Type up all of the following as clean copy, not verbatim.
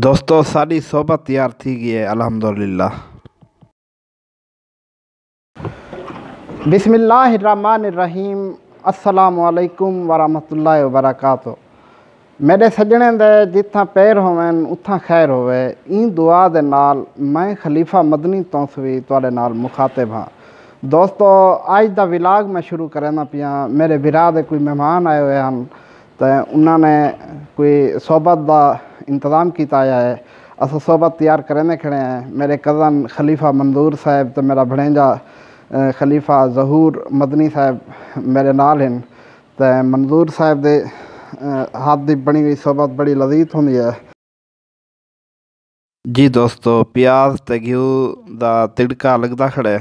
दोस्तों सारी सोबत तैयार थी गई है अल्हम्दुलिल्लाह। बिस्मिल्लाहिर्रहमानिर्रहीम। अस्सलामु अलैकुम वरहमतुल्लाहि वबरकातुहू। मेरे सजने दे जिथा पैर होवन उथा खैर होवे। ई दुआ दे नाल मैं खलीफा मदनी तो भी तुहाडे नाल मुखातिब हाँ। दोस्तों अज दा विलाग मैं शुरू करना पिया। मेरे विराह दे कोई मेहमान आए हुए हैं तो उन्होंने कोई सोबत का इंतज़ाम किया है। अस सोबत तैयार करने खड़े हैं। मेरे कज़न खलीफा मंजूर साहब तो मेरा भणेजा खलीफा जहूर मदनी साहब मेरे नाल हैं। तो मंजूर साहब दे हाथ की बनी हुई सोबत बड़ी लजीज होंगी है जी। दोस्तों प्याज ते घ्यू का तिड़का लगता खड़े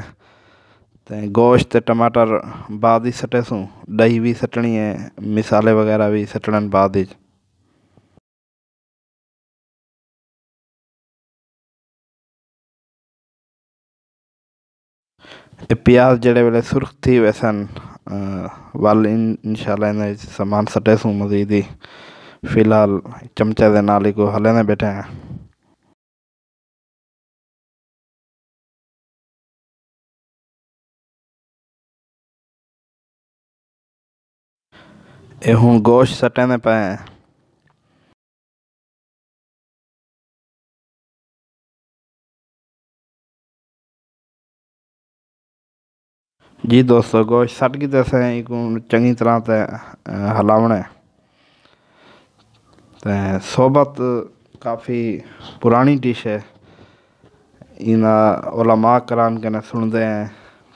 ते गोश्त ते टमाटर बाद ही सटे सूँ। दही भी सटनी है, मिसाले वगैरह भी सटन बाद ही। प्याज जेड़े वेले सुर्ख थी वैसन वल इंशाल्लाह इन्हें सामान सटे सूँ मजीद ही। फिलहाल चमचे दे नाल ही को हलेने बैठे हैं। ये हूँ गोश्त सटने पे हैं। जी दोस्तों गोश्त सट की दसे चंगी तरह ते हलावने। ते सोबत काफ़ी पुरानी डिश है। इना उलमा कराम के न सुनते हैं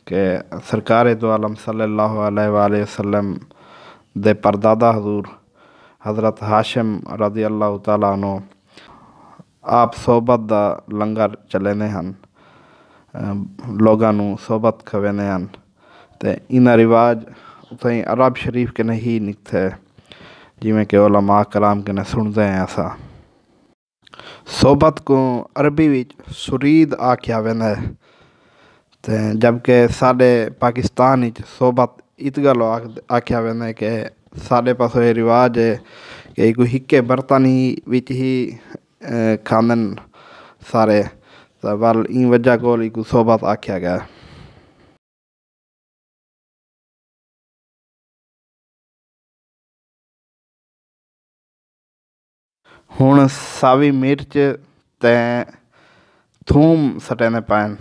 कि सरकार दो आलम सल्लल्लाहु अलैहि वसल्लम दे परदादा हजूर हज़रत हाशिम रज़ी अल्लाह तआला अन्हु आप सोबत दा लंगर चलेने हैं, लोगों सोबत खवेने हैं। तो इना रिवाज उतई अरब शरीफ के नहीं निकते जिमें कि उलमा कराम के न सुनते हैं। ऐसा सोबत को अरबी विच सुरीद आख्या वेंदा है। ते जबकि साढ़े पाकिस्तान विच सोबत इत गल आख्या वेंदा है कि साढ़े पासों ये रिवाज है कि कोई हिक्के बर्तन विच ही खांदन सारे। तो वल ई वजह को सोबत आख्या गया। हुण सावी मिर्च ते थूम सटने पैन।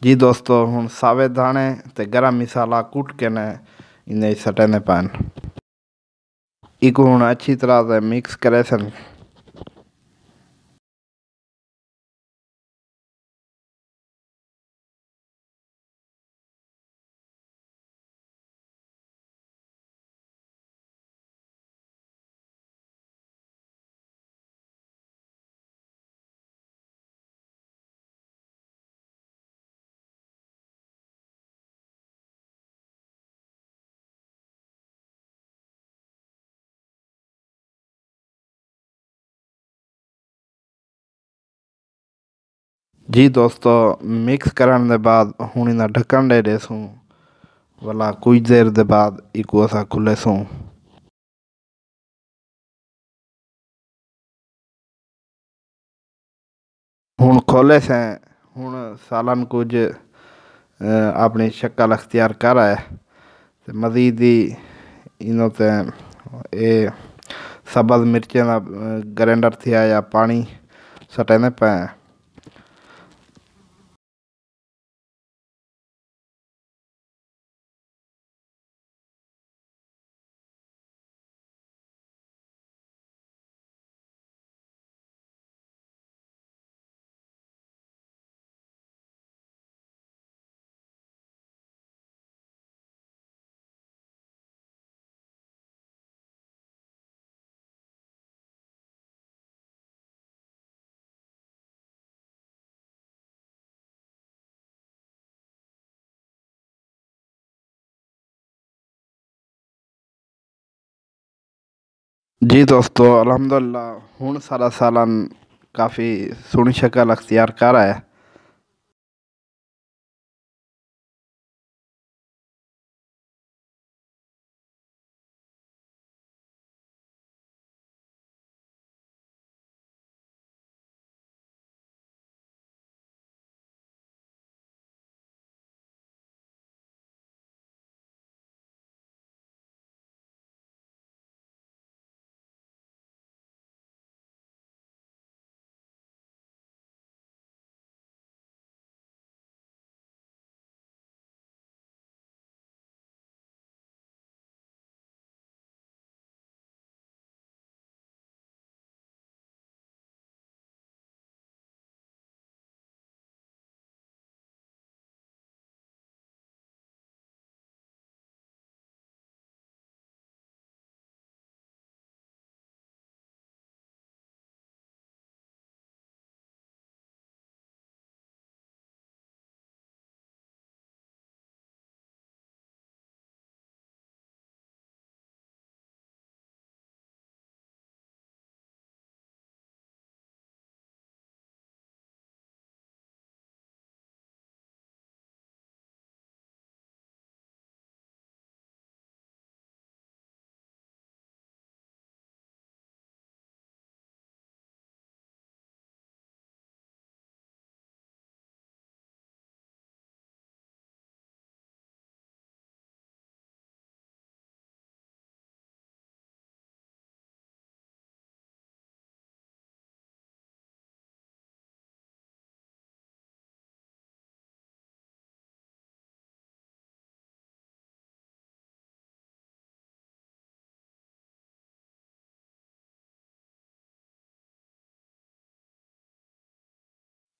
जी दोस्तों हुण सावे दाणे ते गरम मसाला कुट के ने इन्हें सटने पैन। इको हुण अच्छी तरह से मिक्स करे सन। जी दोस्तों मिक्स करने के बाद हुण इन्हें ढक्कन दे देसूँ। वाला कुछ देर के बाद इको असा खुले सूँ। हुण खोले से हुण सालन कुछ अपनी शक्ल अख्तियार कर है ते मजीद ही इन्हों ते ये सब्ज़ मिर्चें का ग्राइंडर थिया या पानी सटेंदे पे। जी दोस्तों, अल्हम्दुलिल्लाह हुण सारा सालन काफ़ी सोहनी शक्ल अख्तियार कर है।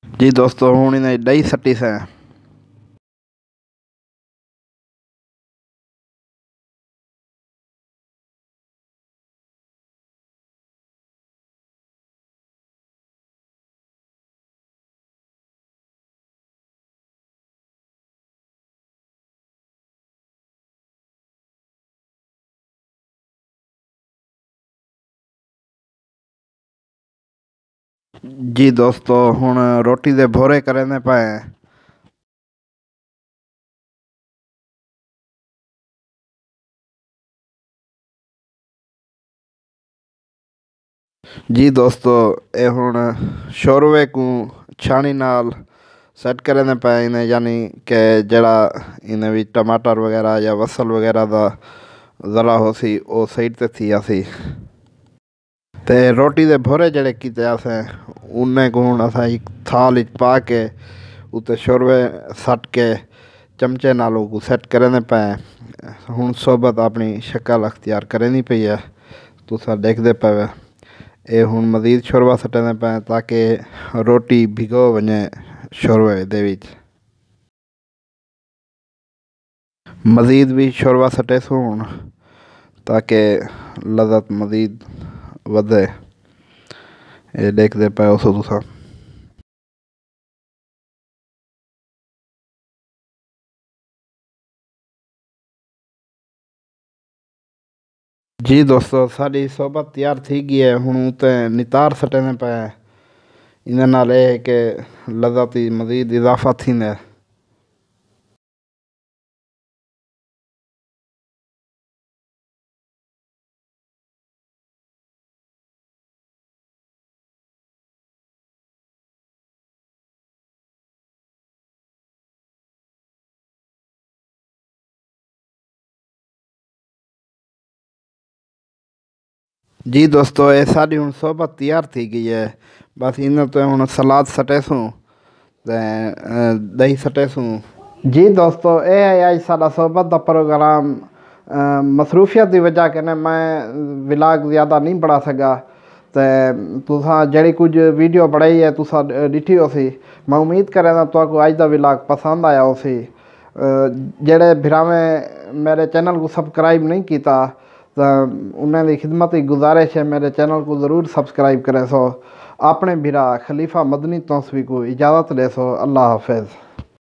जी दोस्तों, हुण इन्हें दही सटी से। जी दोस्तों, हुण रोटी दे भोरे करेंदे पे। जी दोस्तों, ये हुण शोरवे को छाणी नाल सेट करेंदे पे इन्हें, यानी कि जड़ा इन्हें भी टमाटर वगैरह या वसल वगैरह का ज़रा हो सी वो साइड ते थी सी। ते रोटी दे भोरे जड़े कीते असें उन्हें को हुण असां एक थाल विच पा के उत्ते शोरवे सट के चमचे नाल को सेट करेंदे पे। हुण सोबत अपनी शक्ल अख्तियार करेंदी पई है, तुसां देखदे पे। ये हुण मज़ीद शोरवा सटेंदे पे ताकि रोटी भिगो वञे शोरवे दे विच। मज़ीद भी शोरवा सटेसु हुण ताकि लज़त मज़ीद वधे। ये देखदे पे हो तुसां। जी दोस्तों, साड़ी सोबत तैयार थी गई है। हुण उत्ते नितार सटेंदे पे। इन नाल ये है कि लज़त मज़ीद इज़ाफ़ा थींदे। जी दोस्तों, ये सारी हुण सोबत तैयार थी गई है। बस इन तो हुण सलाद सटेसूँ ते दही सटेसूँ। जी दोस्तों, ये है अज साडा सोबत का प्रोग्राम। मसरूफियत की वजह कन्नै मैं विलाग ज़्यादा नहीं बना सका। ते तुसां जेह्ड़ी कुछ वीडियो बनाई है तुसां दिक्खी होसी। मैं उम्मीद करा दा तुहानू अज का विलाग पसंद आया होसी। जेह्ड़े भरावें मेरे चैनल को सब्सक्राइब नहीं किया तो उन्होंने खिदमत की गुजारिश है मेरे चैनल को ज़रूर सब्सक्राइब करे सो। अपने भरा खलीफा मदनी तौसवी को इजाज़त दे सो। अल्लाह हाफिज़।